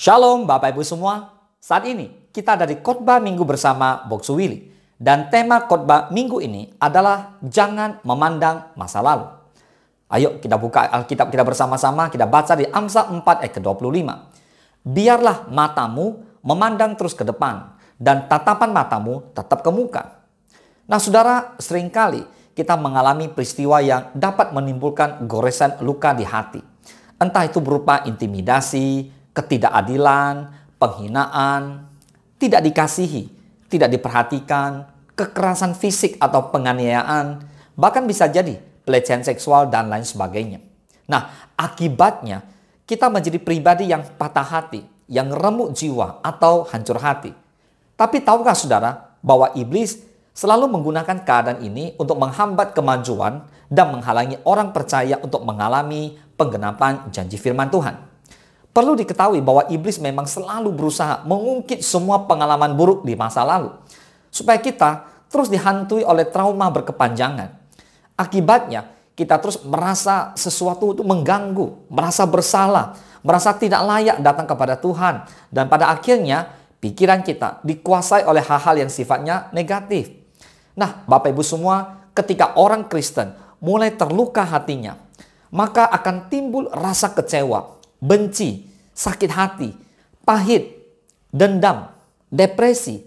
Shalom Bapak Ibu semua. Saat ini kita ada di khotbah minggu bersama Boksu Willy. Dan tema khotbah minggu ini adalah jangan memandang masa lalu. Ayo kita buka Alkitab kita bersama-sama, kita baca di Amsal 4 ayat ke-25. Biarlah matamu memandang terus ke depan dan tatapan matamu tetap ke muka. Nah saudara, seringkali kita mengalami peristiwa yang dapat menimbulkan goresan luka di hati. Entah itu berupa intimidasi, ketidakadilan, penghinaan, tidak dikasihi, tidak diperhatikan, kekerasan fisik atau penganiayaan, bahkan bisa jadi pelecehan seksual dan lain sebagainya. Nah, akibatnya kita menjadi pribadi yang patah hati, yang remuk jiwa atau hancur hati. Tapi tahukah saudara bahwa iblis selalu menggunakan keadaan ini untuk menghambat kemajuan dan menghalangi orang percaya untuk mengalami penggenapan janji firman Tuhan. Perlu diketahui bahwa iblis memang selalu berusaha mengungkit semua pengalaman buruk di masa lalu, supaya kita terus dihantui oleh trauma berkepanjangan. Akibatnya, kita terus merasa sesuatu itu mengganggu, merasa bersalah, merasa tidak layak datang kepada Tuhan. Dan pada akhirnya, pikiran kita dikuasai oleh hal-hal yang sifatnya negatif. Nah, Bapak Ibu semua, ketika orang Kristen mulai terluka hatinya, maka akan timbul rasa kecewa, benci, sakit hati, pahit, dendam, depresi,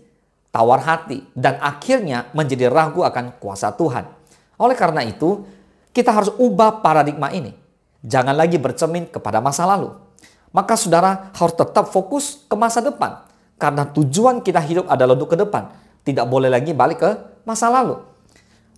tawar hati, dan akhirnya menjadi ragu akan kuasa Tuhan. Oleh karena itu, kita harus ubah paradigma ini. Jangan lagi bercermin kepada masa lalu. Maka saudara harus tetap fokus ke masa depan. Karena tujuan kita hidup adalah untuk ke depan. Tidak boleh lagi balik ke masa lalu.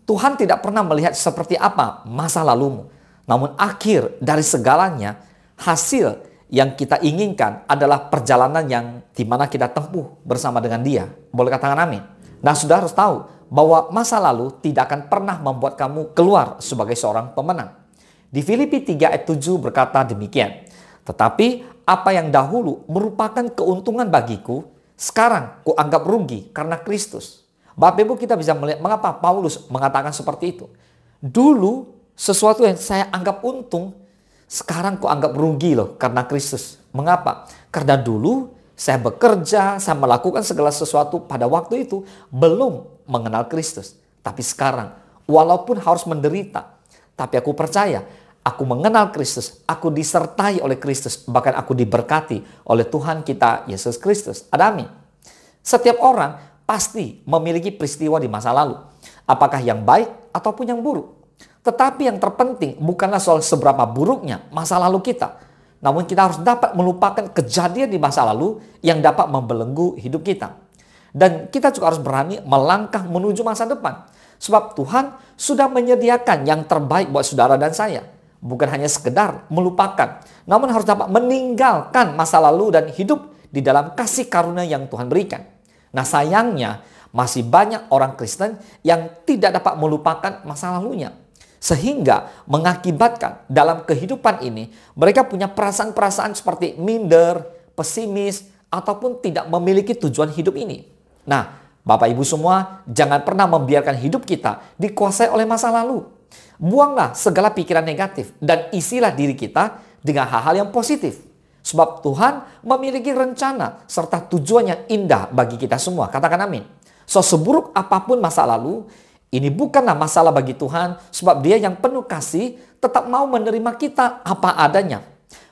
Tuhan tidak pernah melihat seperti apa masa lalumu. Namun akhir dari segalanya, hasil yang kita inginkan adalah perjalanan yang dimana kita tempuh bersama dengan Dia. Boleh katakan amin. Nah, saudara harus tahu bahwa masa lalu tidak akan pernah membuat kamu keluar sebagai seorang pemenang. Di Filipi 3 ayat 7 berkata demikian. Tetapi apa yang dahulu merupakan keuntungan bagiku, sekarang kuanggap rugi karena Kristus. Bapak Ibu, kita bisa melihat mengapa Paulus mengatakan seperti itu. Dulu sesuatu yang saya anggap untung, sekarang kuanggap rugi loh karena Kristus. Mengapa? Karena dulu saya bekerja, saya melakukan segala sesuatu pada waktu itu belum mengenal Kristus. Tapi sekarang, walaupun harus menderita, tapi aku percaya, aku mengenal Kristus, aku disertai oleh Kristus, bahkan aku diberkati oleh Tuhan kita Yesus Kristus. Ada amin. Setiap orang pasti memiliki peristiwa di masa lalu, apakah yang baik ataupun yang buruk. Tetapi yang terpenting bukanlah soal seberapa buruknya masa lalu kita, namun kita harus dapat melupakan kejadian di masa lalu yang dapat membelenggu hidup kita. Dan kita juga harus berani melangkah menuju masa depan, sebab Tuhan sudah menyediakan yang terbaik buat saudara dan saya. Bukan hanya sekedar melupakan, namun harus dapat meninggalkan masa lalu dan hidup di dalam kasih karunia yang Tuhan berikan. Nah, sayangnya masih banyak orang Kristen yang tidak dapat melupakan masa lalunya. Sehingga mengakibatkan dalam kehidupan ini mereka punya perasaan-perasaan seperti minder, pesimis, ataupun tidak memiliki tujuan hidup ini. Nah, Bapak Ibu semua, jangan pernah membiarkan hidup kita dikuasai oleh masa lalu. Buanglah segala pikiran negatif dan isilah diri kita dengan hal-hal yang positif. Sebab Tuhan memiliki rencana serta tujuan yang indah bagi kita semua. Katakan amin. So, seburuk apapun masa lalu, ini bukanlah masalah bagi Tuhan, sebab Dia yang penuh kasih tetap mau menerima kita apa adanya.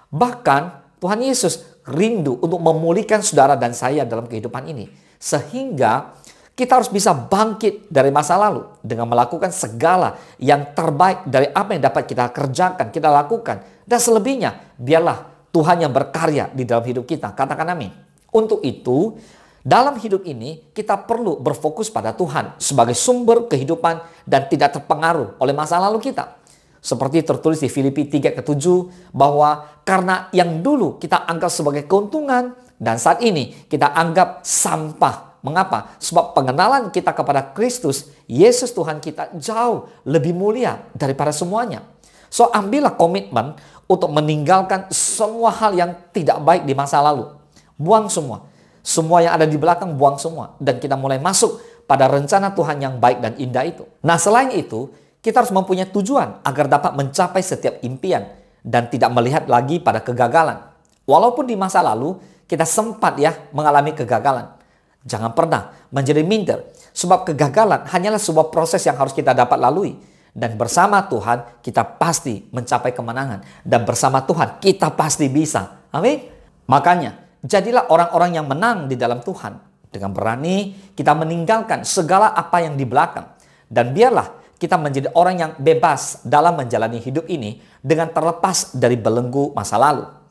Bahkan Tuhan Yesus rindu untuk memulihkan saudara dan saya dalam kehidupan ini. Sehingga kita harus bisa bangkit dari masa lalu dengan melakukan segala yang terbaik dari apa yang dapat kita kerjakan, kita lakukan. Dan selebihnya, biarlah Tuhan yang berkarya di dalam hidup kita. Katakan amin. Untuk itu, dalam hidup ini kita perlu berfokus pada Tuhan sebagai sumber kehidupan dan tidak terpengaruh oleh masa lalu kita. Seperti tertulis di Filipi 3 ke 7 bahwa karena yang dulu kita anggap sebagai keuntungan dan saat ini kita anggap sampah. Mengapa? Sebab pengenalan kita kepada Kristus, Yesus Tuhan kita jauh lebih mulia daripada semuanya. So ambillah komitmen untuk meninggalkan semua hal yang tidak baik di masa lalu. Buang semua. Semua yang ada di belakang buang semua. Dan kita mulai masuk pada rencana Tuhan yang baik dan indah itu. Nah, selain itu, kita harus mempunyai tujuan agar dapat mencapai setiap impian dan tidak melihat lagi pada kegagalan. Walaupun di masa lalu kita sempat ya mengalami kegagalan. Jangan pernah menjadi minder, sebab kegagalan hanyalah sebuah proses yang harus kita dapat lalui. Dan bersama Tuhan kita pasti mencapai kemenangan. Dan bersama Tuhan kita pasti bisa. Amin. Makanya jadilah orang-orang yang menang di dalam Tuhan. Dengan berani kita meninggalkan segala apa yang di belakang. Dan biarlah kita menjadi orang yang bebas dalam menjalani hidup ini dengan terlepas dari belenggu masa lalu.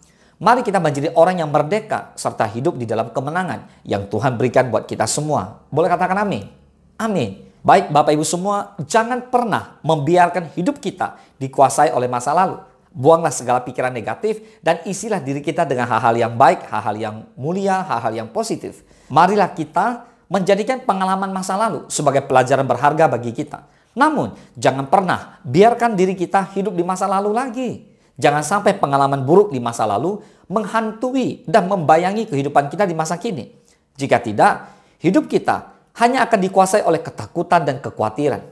Mari kita menjadi orang yang merdeka serta hidup di dalam kemenangan yang Tuhan berikan buat kita semua. Boleh katakan amin? Amin. Baik Bapak Ibu semua, jangan pernah membiarkan hidup kita dikuasai oleh masa lalu. Buanglah segala pikiran negatif dan isilah diri kita dengan hal-hal yang baik, hal-hal yang mulia, hal-hal yang positif. Marilah kita menjadikan pengalaman masa lalu sebagai pelajaran berharga bagi kita. Namun, jangan pernah biarkan diri kita hidup di masa lalu lagi. Jangan sampai pengalaman buruk di masa lalu menghantui dan membayangi kehidupan kita di masa kini. Jika tidak, hidup kita hanya akan dikuasai oleh ketakutan dan kekhawatiran.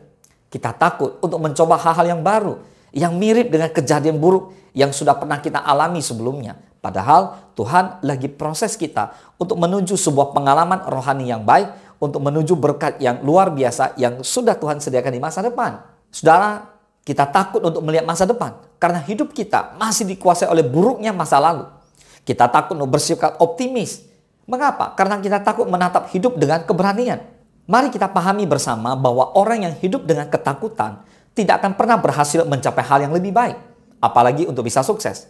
Kita takut untuk mencoba hal-hal yang baru, yang mirip dengan kejadian buruk yang sudah pernah kita alami sebelumnya. Padahal Tuhan lagi proses kita untuk menuju sebuah pengalaman rohani yang baik, untuk menuju berkat yang luar biasa yang sudah Tuhan sediakan di masa depan. Saudara, kita takut untuk melihat masa depan karena hidup kita masih dikuasai oleh buruknya masa lalu. Kita takut untuk bersikap optimis. Mengapa? Karena kita takut menatap hidup dengan keberanian. Mari kita pahami bersama bahwa orang yang hidup dengan ketakutan tidak akan pernah berhasil mencapai hal yang lebih baik. Apalagi untuk bisa sukses.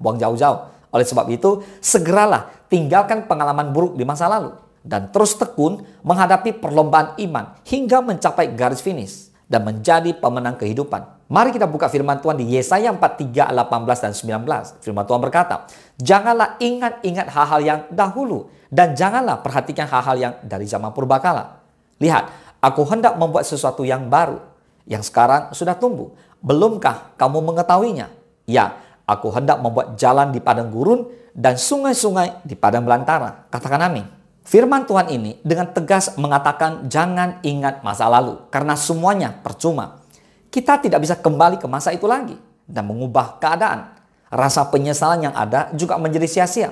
Buang jauh-jauh. Oleh sebab itu, segeralah tinggalkan pengalaman buruk di masa lalu. Dan terus tekun menghadapi perlombaan iman hingga mencapai garis finish dan menjadi pemenang kehidupan. Mari kita buka firman Tuhan di Yesaya 43, 18 dan 19. Firman Tuhan berkata, janganlah ingat-ingat hal-hal yang dahulu dan janganlah perhatikan hal-hal yang dari zaman purbakala. Lihat, aku hendak membuat sesuatu yang baru, yang sekarang sudah tumbuh. Belumkah kamu mengetahuinya? Ya, aku hendak membuat jalan di padang gurun dan sungai-sungai di padang belantara. Katakan amin. Firman Tuhan ini dengan tegas mengatakan jangan ingat masa lalu karena semuanya percuma. Kita tidak bisa kembali ke masa itu lagi dan mengubah keadaan. Rasa penyesalan yang ada juga menjadi sia-sia.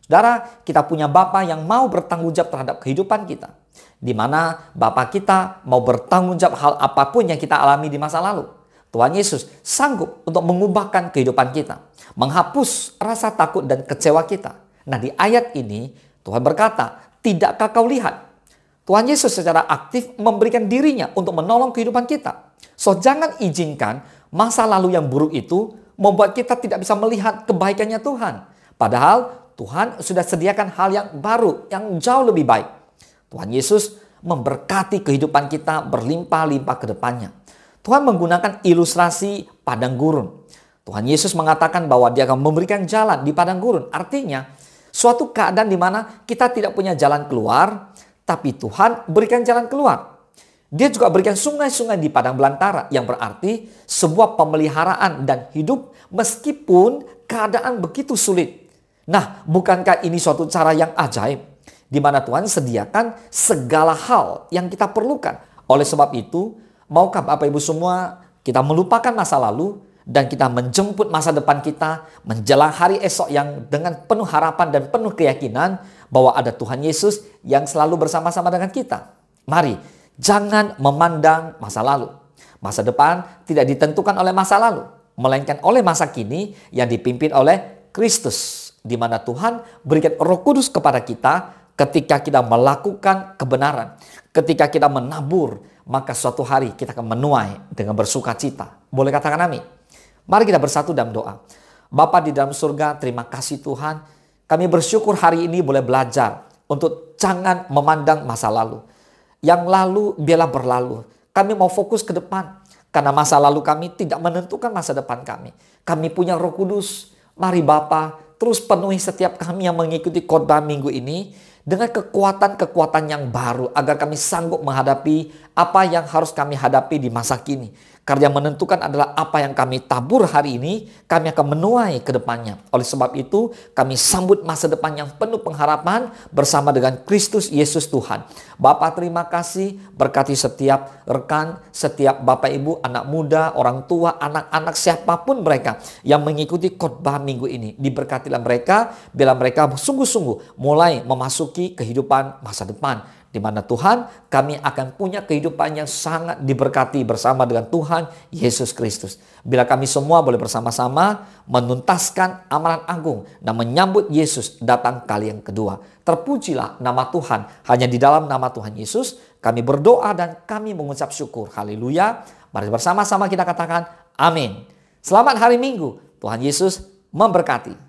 Saudara, kita punya Bapa yang mau bertanggung jawab terhadap kehidupan kita. Di mana Bapa kita mau bertanggung jawab hal apapun yang kita alami di masa lalu. Tuhan Yesus sanggup untuk mengubahkan kehidupan kita. Menghapus rasa takut dan kecewa kita. Nah, di ayat ini Tuhan berkata, tidakkah kau lihat? Tuhan Yesus secara aktif memberikan dirinya untuk menolong kehidupan kita. So, jangan izinkan masa lalu yang buruk itu membuat kita tidak bisa melihat kebaikannya Tuhan. Padahal Tuhan sudah sediakan hal yang baru, yang jauh lebih baik. Tuhan Yesus memberkati kehidupan kita berlimpah-limpah ke depannya. Tuhan menggunakan ilustrasi padang gurun. Tuhan Yesus mengatakan bahwa Dia akan memberikan jalan di padang gurun. Artinya, suatu keadaan di mana kita tidak punya jalan keluar, tapi Tuhan berikan jalan keluar. Dia juga berikan sungai-sungai di padang belantara, yang berarti sebuah pemeliharaan dan hidup meskipun keadaan begitu sulit. Nah, bukankah ini suatu cara yang ajaib, di mana Tuhan sediakan segala hal yang kita perlukan. Oleh sebab itu, maukah Bapak Ibu semua kita melupakan masa lalu, dan kita menjemput masa depan kita menjelang hari esok yang dengan penuh harapan dan penuh keyakinan bahwa ada Tuhan Yesus yang selalu bersama-sama dengan kita. Mari, jangan memandang masa lalu. Masa depan tidak ditentukan oleh masa lalu, melainkan oleh masa kini yang dipimpin oleh Kristus, di mana Tuhan berikan Roh Kudus kepada kita ketika kita melakukan kebenaran, ketika kita menabur, maka suatu hari kita akan menuai dengan bersuka cita. Boleh katakan amin? Mari kita bersatu dalam doa. Bapa di dalam surga, terima kasih Tuhan. Kami bersyukur hari ini boleh belajar untuk jangan memandang masa lalu. Yang lalu biarlah berlalu. Kami mau fokus ke depan. Karena masa lalu kami tidak menentukan masa depan kami. Kami punya Roh Kudus. Mari Bapa, terus penuhi setiap kami yang mengikuti khotbah minggu ini dengan kekuatan-kekuatan yang baru agar kami sanggup menghadapi apa yang harus kami hadapi di masa kini. Karena yang menentukan adalah apa yang kami tabur hari ini, kami akan menuai ke depannya. Oleh sebab itu, kami sambut masa depan yang penuh pengharapan bersama dengan Kristus Yesus Tuhan. Bapak terima kasih, berkati setiap rekan, setiap Bapak Ibu, anak muda, orang tua, anak-anak, siapapun mereka yang mengikuti khotbah minggu ini. Diberkatilah mereka, bila mereka sungguh-sungguh mulai memasuki kehidupan masa depan, di mana Tuhan, kami akan punya kehidupan yang sangat diberkati bersama dengan Tuhan Yesus Kristus. Bila kami semua boleh bersama-sama menuntaskan amalan agung dan menyambut Yesus datang kali yang kedua. Terpujilah nama Tuhan. Hanya di dalam nama Tuhan Yesus kami berdoa dan kami mengucap syukur. Haleluya. Mari bersama-sama kita katakan amin. Selamat hari Minggu. Tuhan Yesus memberkati.